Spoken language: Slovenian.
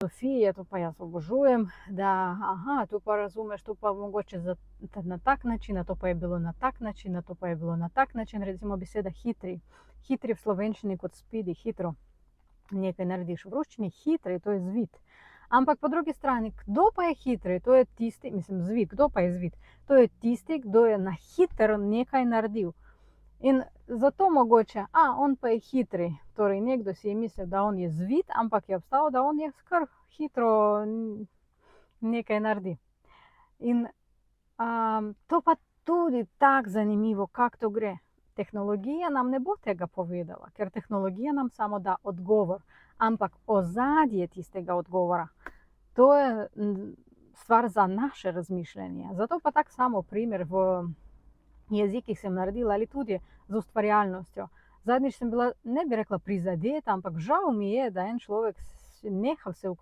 Filozofije, to pa jaz obožujem, da tu pa razumeš, to pa mogoče na tak način, to pa je bilo na tak način, to pa je bilo na tak način. Recimo beseda hitri. Hitri v slovenščini kot speedy, hitro nekaj narediš. V ruščini hitri, to je zvit. Ampak po drugi strani, kdo pa je hitri? To je tisti, mislim, zvit. Kdo pa je zvit? To je tisti, kdo je na hitro nekaj naredil. In zato mogoče, on pa je hitri. Torej, nekdo si je mislil, da on je zvit, ampak je obstal, da on je kar hitro nekaj naredi. In to pa tudi tako zanimivo, kako to gre. Tehnologija nam ne bo tega povedala, ker tehnologija nam samo da odgovor. Ampak ozadje tistega odgovora, to je stvar za naše razmišljanje. Zato pa tak samo primer v jezikih sem naredila ali tudi z ustvarjalnostjo. Zadnjič sem bila, ne bi rekla prizadeta, ampak žal mi je, da en človek nehal se